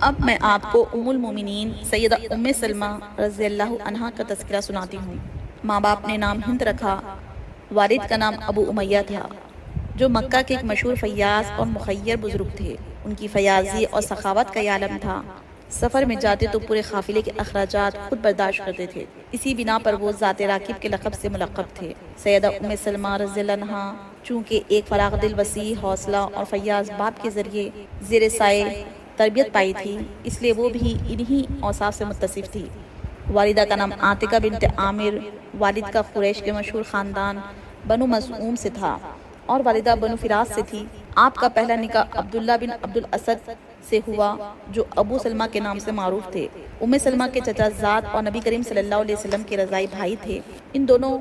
اب میں آپ کو ام المومنین سیدہ ام سلمہ رضی اللہ عنہا کا تذکرہ سناتی ہوں۔ ماں باپ نے نام ہند رکھا، والد کا نام ابو امیہ تھا، جو مکہ کے ایک مشہور فیاض اور مخیر بزرگ تھے۔ ان کی فیاضی اور سخاوت کا یہ عالم تھا۔ سفر میں جاتے تو پورے قافلے کے اخراجات خود برداشت کرتے تھے، اسی بنا پر وہ ذات راکب کے لقب سے ملقب تھے۔ سیدہ ام سلمہ رضی اللہ عنہا چونکہ ایک فراغ دل، وسیع حوصلہ اور فیاض باپ کے ذریعے زیر سائے تربیت پائی تھی، اس لیے وہ بھی انہی اوصاف سے متصف تھی۔ والدہ کا نام عاتقہ بنت عامر، والد کا قریش کے مشہور خاندان بنو مظعوم سے تھا اور والدہ بنو فراس سے تھی۔ آپ کا پہلا نکاح عبداللہ بن عبد الاسد سے ہوا، جو ابو سلمہ کے نام سے معروف تھے۔ ام سلمہ کے چچا زاد اور نبی کریم صلی اللہ علیہ وسلم کے رضاعی بھائی تھے۔ ان دونوں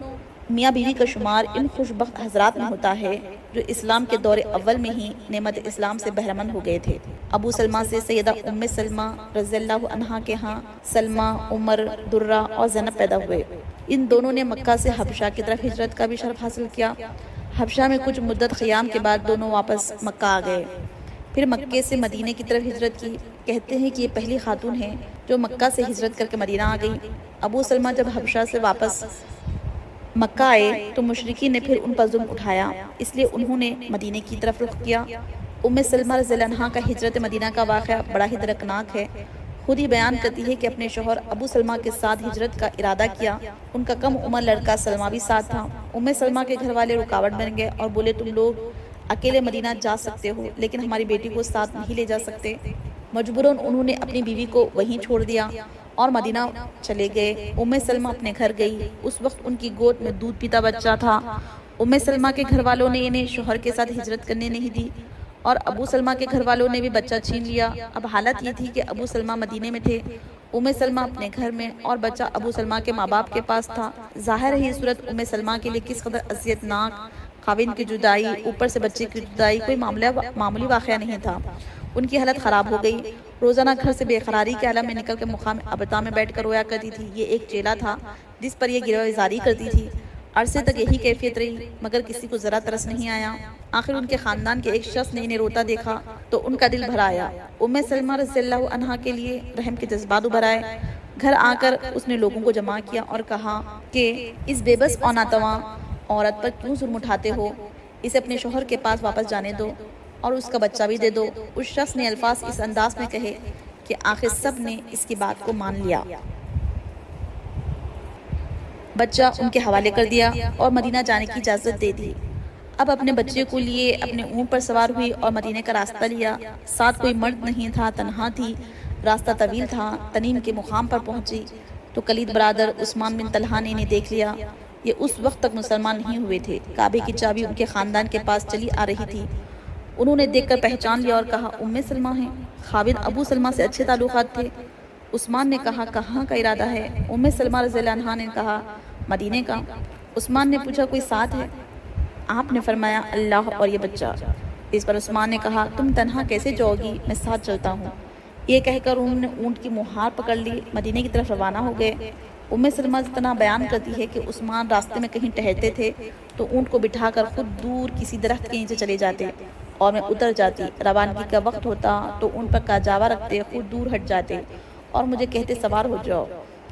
میاں بیوی کا شمار ان خوش بخت حضرات میں ہوتا ہے جو اسلام کے دور اول میں ہی نعمت اسلام سے بہرمند ہو گئے تھے۔ ابو سلمہ سے سیدہ ام سلمہ رضی اللہ عنہا کے ہاں سلمہ، عمر، درہ اور زینب پیدا ہوئے۔ ان دونوں نے مکہ سے حبشہ کی طرف ہجرت کا بھی شرف حاصل کیا۔ حبشہ میں کچھ مدت قیام کے بعد دونوں واپس مکہ آ گئے، پھر مکے سے مدینے کی طرف ہجرت کی۔ کہتے ہیں کہ یہ پہلی خاتون ہیں جو مکہ سے ہجرت کر کے مدینہ آ گئی۔ ابو سلمہ جب حبشہ سے واپس مکہ آئے تو مشرکین نے پھر ان پر ظلم اٹھایا، اس لیے انہوں نے مدینے کی طرف رخ کیا۔ ام سلمہ رضی اللہ عنہا کا ہجرت مدینہ کا واقعہ بڑا ہی دردناک ہے۔ خود ہی بیان کرتی ہے کہ اپنے شوہر ابو سلمہ کے ساتھ ہجرت کا ارادہ کیا۔ ان کا کم عمر لڑکا سلمہ بھی ساتھ تھا۔ ام سلمہ کے گھر والے رکاوٹ بن گئے اور بولے تم لوگ اکیلے مدینہ جا سکتے ہو لیکن ہماری بیٹی کو ساتھ نہیں لے جا سکتے۔ مجبوراً انہوں نے اپنی بیوی کو وہیں چھوڑ دیا اور مدینہ چلے گئے۔ ام سلمہ اپنے گھر گئی، اس وقت ان کی گود میں دودھ پیتا بچہ تھا۔ ام سلمہ کے گھر والوں نے انہیں شوہر کے ساتھ ہجرت کرنے نہیں دی اور ابو سلمہ کے گھر والوں نے بھی بچہ چھین لیا۔ اب حالت یہ تھی کہ ابو سلمہ مدینے میں تھے، ام سلمہ اپنے گھر میں اور بچہ ابو سلمہ کے ماں باپ کے پاس تھا۔ ظاہر ہے یہ صورت ام سلمہ کے لیے کس قدر اذیت ناک، خاوند کی جدائی، اوپر سے بچے کی جدائی کوئی معمولی واقعہ نہیں تھا۔ ان کی حالت خراب ہو گئی، روزانہ گھر سے بے قراری کے عالم میں نکل کے مقام ابتا میں بیٹھ کر رویا کرتی تھی۔ یہ ایک چیلا تھا جس پر یہ گروہ زاری کرتی تھی۔ عرصے تک یہی کیفیت رہی مگر کسی کو ذرا ترس نہیں آیا۔ آخر ان کے خاندان کے ایک شخص نے انہیں روتا دیکھا تو ان کا دل بھر آیا۔ ام سلمہ رضی اللہ عنہا کے لیے رحم کے جذبات ابھر آئے۔ گھر آ کر اس نے لوگوں کو جمع کیا اور کہا کہ اس بے بس اور ناتواں عورت پر کیوں ظلم اٹھاتے ہو، اسے اپنے شوہر کے پاس واپس جانے دو اور اس کا بچہ بھی دے دو۔ اس شخص نے الفاظ اس انداز میں کہے کہ آخر سب نے اس کی بات کو مان لیا، بچہ ان کے حوالے کر دیا اور مدینہ جانے کی اجازت دے دی۔ اب اپنے بچے کو لیے اپنے اونٹ پر سوار ہوئی اور مدینے کا راستہ لیا۔ ساتھ کوئی مرد نہیں تھا، تنہا تھی، راستہ طویل تھا۔ تنیم کے مقام پر پہنچی تو کلید برادر عثمان بن طلحہ نے انہیں دیکھ لیا۔ یہ اس وقت تک مسلمان نہیں ہوئے تھے۔ کعبے کی چابی ان کے خاندان کے پاس چلی آ رہی تھی۔ انہوں نے دیکھ کر پہچان لیا اور کہا ام سلمہ ہیں۔ خاوند ابو سلمہ سے اچھے تعلقات تھے۔ عثمان نے کہا کہاں کا ارادہ ہے؟ ام سلمہ رضی اللہ عنہا نے کہا مدینے کا۔ عثمان نے پوچھا کوئی ساتھ ہے؟ آپ نے فرمایا اللہ اور یہ بچہ۔ اس پر عثمان نے کہا تم تنہا کیسے جاؤ گی، میں ساتھ چلتا ہوں۔ یہ کہہ کر انہوں نے اونٹ کی مہار پکڑ لی، مدینے کی طرف روانہ ہو گئے۔ ام سلمہ اتنا بیان کرتی ہے کہ عثمان راستے میں کہیں ٹہلتے تھے تو اونٹ کو بٹھا کر خود دور کسی درخت کے نیچے چلے جاتے اور میں اتر جاتی۔ روانگی کا وقت ہوتا تو ان پر کاجاوا رکھتے، خود دور ہٹ جاتے اور مجھے کہتے سوار ہو جاؤ۔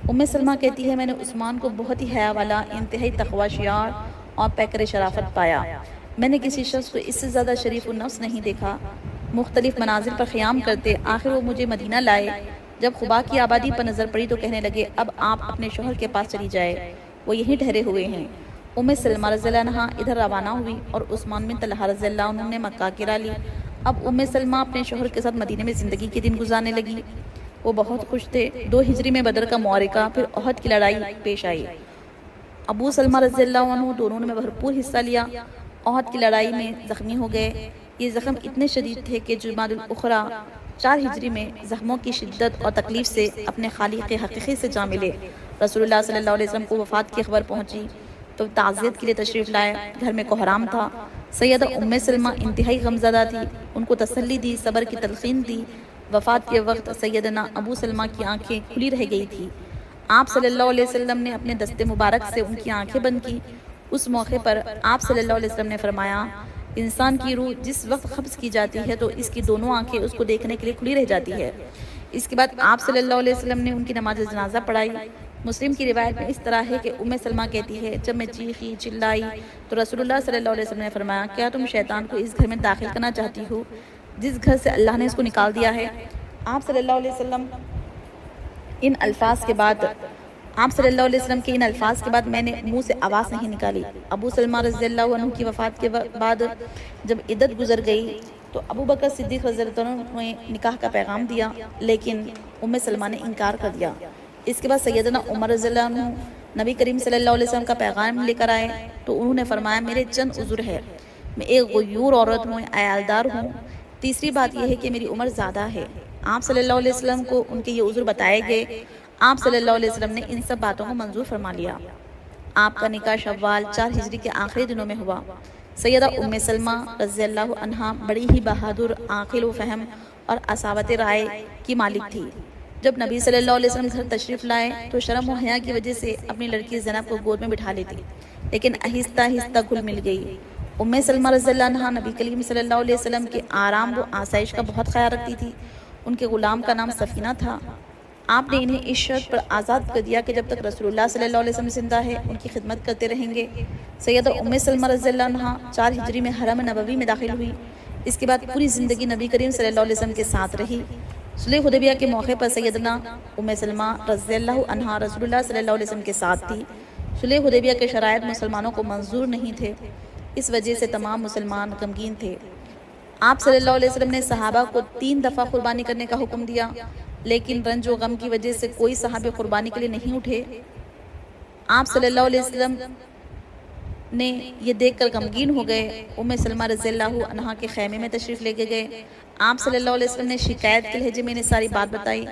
ام سلمہ کہتی ہے میں نے عثمان کو بہت ہی حیا والا، انتہائی تقوی شیار اور پیکر شرافت پایا۔ میں نے کسی شخص کو اس سے زیادہ شریف النفس نہیں دیکھا۔ مختلف مناظر پر خیام کرتے، آخر وہ مجھے مدینہ لائے۔ جب قباء کی آبادی پر نظر پڑی تو کہنے لگے اب آپ اپنے شوہر کے پاس چلی جائے، وہ یہیں ٹھہرے ہوئے ہیں۔ ام سلمہ رضی اللہ عنہا ادھر روانہ ہوئی اور عثمان بن طلحہ رضی اللہ عنہ نے مکہ گرا لی۔ اب ام سلمہ اپنے شوہر کے ساتھ مدینے میں زندگی کے دن گزارنے لگی۔ وہ بہت خوش تھے۔ 2 ہجری میں بدر کا معرکہ پھر احد کی لڑائی پیش آئی۔ ابو سلمہ رضی اللہ عنہ دونوں نے بھرپور حصہ لیا۔ احد کی لڑائی میں زخمی ہو گئے۔ یہ زخم اتنے شدید تھے کہ جمادی الاخری 4 ہجری میں زخموں کی شدت اور تکلیف سے اپنے خالق حقیقی سے جا ملے۔ رسول اللہ صلی اللہ علیہ وسلم کو وفات کی خبر پہنچی تو تعزیت کے لیے تشریف لائے۔ گھر میں کوہرام تھا۔ سیدہ ام سلمہ انتہائی غمزدہ تھی، ان کو تسلی دی، صبر کی تلقین دی۔ وفات کے وقت سیدنا ابو سلمہ کی آنکھیں کھلی رہ گئی تھی۔ آپ صلی اللہ علیہ وسلم نے اپنے دست مبارک سے ان کی آنکھیں بند کی۔ اس موقع پر آپ صلی اللہ علیہ وسلم نے فرمایا انسان کی روح جس وقت قبض کی جاتی ہے تو اس کی دونوں آنکھیں اس کو دیکھنے کے لیے کھلی رہ جاتی ہے۔ اس کے بعد آپ صلی اللہ علیہ وسلم نے ان کی نماز جنازہ پڑھائی۔ مسلم کی روایت میں اس طرح ہے کہ ام سلمہ کہتی ہے جب میں چیخی چلائی تو رسول اللہ صلی اللہ علیہ وسلم نے فرمایا کیا تم شیطان کو اس گھر میں داخل کرنا چاہتی ہو جس گھر سے اللہ نے اس کو نکال دیا ہے؟ آپ صلی اللہ علیہ وسلم کے ان الفاظ کے بعد میں نے منہ سے آواز نہیں نکالی۔ ابو سلمہ رضی اللہ عنہ کی وفات کے بعد جب عدت گزر گئی تو ابو بکر صدیق رضی اللہ عنہ نے نکاح کا پیغام دیا لیکن ام سلمہ نے انکار کر دیا۔ اس کے بعد سیدنا عمر رضی اللہ عنہ نبی کریم صلی اللہ علیہ وسلم کا پیغام لے کر آئے تو انہوں نے فرمایا میرے چند عذر ہے، میں ایک غیور عورت ہوں، عیالدار ہوں، تیسری بات یہ ہے کہ میری عمر زیادہ ہے۔ آپ صلی اللہ علیہ وسلم کو ان کے یہ عذر بتائے گئے۔ آپ صلی اللہ علیہ وسلم نے ان سب باتوں کو منظور فرما لیا۔ آپ کا نکاح شوال 4 ہجری کے آخری دنوں میں ہوا۔ سیدہ ام سلمہ رضی اللہ عنہا بڑی ہی بہادر، عاقل و فہم اور اصابت رائے کی مالک تھی۔ جب نبی صلی اللہ علیہ وسلم گھر تشریف لائے تو شرم و حیا کی وجہ سے اپنی لڑکی زینب کو گود میں بٹھا لیتی لیکن آہستہ آہستہ گھل مل گئی۔ ام سلمہ رضی اللہ عنہا نبی کریم صلی اللہ علیہ وسلم کے آرام و آسائش کا بہت خیال رکھتی تھی۔ ان کے غلام کا نام سفینہ تھا۔ آپ نے انہیں اس شرط پر آزاد کر دیا کہ جب تک رسول اللہ صلی اللہ علیہ وسلم زندہ ہے ان کی خدمت کرتے رہیں گے۔ سیدہ ام سلمہ رضی اللہ عنہا 4 ہجری میں حرم نبوی میں داخل ہوئی۔ اس کے بعد پوری زندگی نبی کریم صلی اللہ علیہ وسلم کے ساتھ رہی۔ صلح حدیبیہ کے موقع پر سیدنا ام سلمہ رضی اللہ عنہا رسول اللہ صلی اللہ علیہ وسلم کے ساتھ تھی۔ صلح حدیبیہ کے شرائط مسلمانوں کو منظور نہیں تھے، اس وجہ سے تمام مسلمان غمگین تھے۔ آپ صلی اللہ علیہ وسلم نے صحابہ کو 3 دفعہ قربانی کرنے کا حکم دیا لیکن رنج و غم کی وجہ سے کوئی صحابی قربانی کے لیے نہیں اٹھے۔ آپ صلی اللہ علیہ وسلم نے یہ دیکھ کر غمگین ہو گئے۔ ام سلمہ رضی اللہ عنہا کے خیمے میں تشریف لے کے گئے۔ آپ صلی اللہ علیہ وسلم نے شکایت کے لہجے میں انہیں ساری بات بتائی۔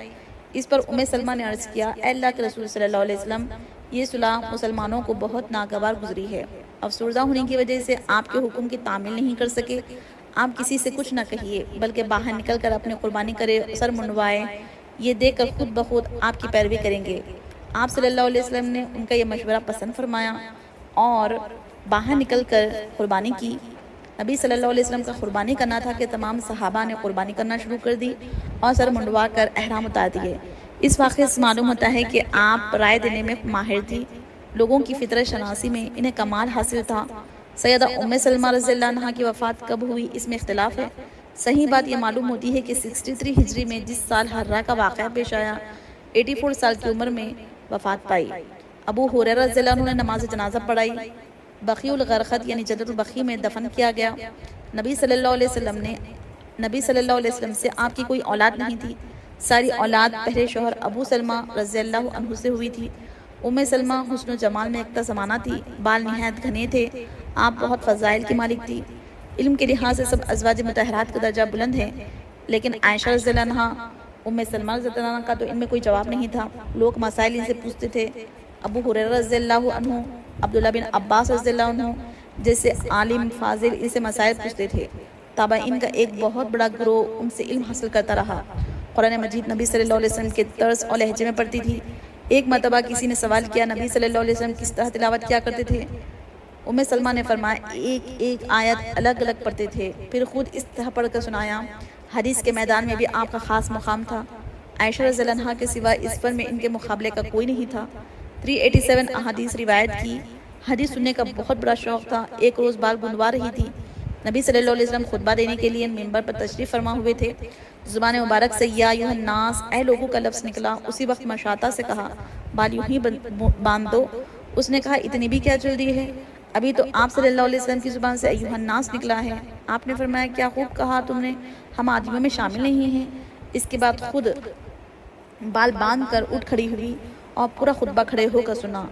اس پر ام سلمہ نے عرض کیا اے اللہ کے رسول صلی اللہ علیہ وسلم یہ صلح مسلمانوں کو بہت ناگوار گزری ہے، افسردہ ہونے کی وجہ سے آپ کے حکم کی تعمیل نہیں کر سکے۔ آپ کسی سے کچھ نہ کہیے بلکہ باہر نکل کر اپنی قربانی کرے، سر منڈوائے، یہ دیکھ کر خود بخود آپ کی پیروی کریں گے۔ آپ صلی اللہ علیہ وسلم نے ان کا یہ مشورہ پسند فرمایا اور باہر نکل کر قربانی کی۔ نبی صلی اللہ علیہ وسلم کا قربانی کرنا تھا کہ تمام صحابہ نے قربانی کرنا شروع کر دی اور سر منڈوا کر احرام اتار دیے۔ اس واقعے سے معلوم ہوتا ہے کہ آپ رائے دینے میں ماہر تھی، لوگوں کی فطرت شناسی میں انہیں کمال حاصل تھا۔ سیدہ ام سلمہ رضی اللہ عنہا کی وفات کب ہوئی اس میں اختلاف ہے۔ صحیح بات یہ معلوم ہوتی ہے کہ 63 ہجری میں جس سال ہرہ کا واقعہ پیش آیا 84 سال کی عمر میں وفات پائی۔ ابو ہریرہ رضی اللہ عنہ نے نماز جنازہ پڑھائی، بقیع الغرقد یعنی جنت البقیع میں دفن کیا گیا۔ نبی صلی اللہ علیہ وسلم سے آپ کی کوئی اولاد نہیں تھی، ساری اولاد پہلے شوہر ابو سلمہ رضی اللہ عنہ سے ہوئی تھی۔ ام سلمہ حسن و جمال میں یکتا زمانہ تھی، بال نہایت گھنے تھے، آپ بہت فضائل کی مالک تھی۔ علم کے لحاظ سے سب ازواج مطہرات کا درجہ بلند ہے، لیکن عائشہ رضی اللہ عنہا، ام سلمہ رضی اللہ عنہ کا تو ان میں کوئی جواب نہیں تھا۔ لوگ مسائل ان سے پوچھتے تھے۔ ابو ہریرہ رضی اللہ عنہ، عبداللہ بن عباس رضی اللہ عنہ جیسے عالم فاضل ان سے مسائل پوچھتے تھے۔ تابعین کا ایک بہت بڑا گروہ ان سے علم حاصل کرتا رہا۔ قرآن مجید نبی صلی اللہ علیہ وسلم کے طرز اور لہجے میں پڑھتی تھی۔ ایک مرتبہ کسی نے سوال کیا نبی صلی اللہ علیہ وسلم کس طرح تلاوت کیا کرتے تھے؟ ام سلمہ نے فرمایا ایک ایک آیت الگ الگ پڑھتے تھے، پھر خود اس طرح پڑھ کر سنایا۔ حدیث کے میدان میں بھی آپ کا خاص مقام تھا۔ عائشہ رضی اللہ عنہا کے سوا اس پر میں ان کے مقابلے کا کوئی نہیں تھا۔ 387 احادیث روایت کی، حدیث سننے کا بہت بڑا شوق تھا۔ ایک روز بال گنڈوا رہی تھی، نبی صلی اللہ علیہ وسلم خطبہ دینے کے لیے منبر پر تشریف فرما ہوئے تھے۔ زبان مبارک سے یا ایھا الناس، اے لوگوں کا لفظ نکلا۔ اسی وقت مشاطہ سے کہا بال یوں ہی باندھ دو۔ اس نے کہا اتنی بھی کیا جلدی ہے، ابھی تو آپ صلی اللہ علیہ وسلم کی زبان سے ایھا الناس نکلا ہے۔ آپ نے فرمایا کیا خوب کہا تم نے، ہم آدمیوں میں شامل نہیں ہیں۔ اس کے بعد خود بال باندھ کر اٹھ کھڑی ہوئی اور پورا خطبہ کھڑے ہو کر سنا۔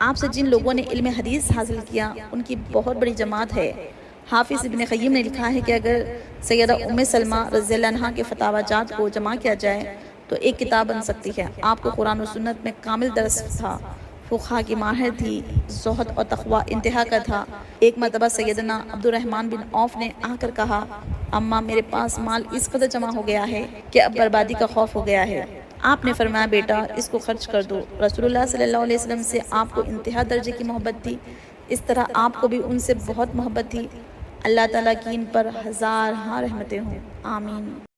آپ سے جن لوگوں نے علم حدیث حاصل کیا ان کی بہت بڑی جماعت ہے۔ حافظ ابن قیم نے لکھا ہے کہ اگر سیدہ ام سلمہ رضی اللہ عنہا کے فتاوی جات کو جمع کیا جائے تو ایک کتاب بن سکتی ہے۔ آپ کو قرآن و سنت میں کامل درس تھا، فقہ کی ماہر تھی، زہد اور تقوی انتہا کا تھا۔ ایک مرتبہ سیدنا عبد الرحمن بن عوف نے آ کر کہا اماں میرے پاس مال اس قدر جمع ہو گیا ہے کہ اب بربادی کا خوف ہو گیا ہے۔ آپ نے فرمایا بیٹا اس کو خرچ کر دو۔ رسول اللہ صلی اللہ علیہ وسلم سے آپ کو انتہا درجے کی محبت تھی، اس طرح آپ کو بھی ان سے بہت محبت تھی۔ اللہ تعالیٰ کی ان پر ہزارہا رحمتیں ہوں، آمین۔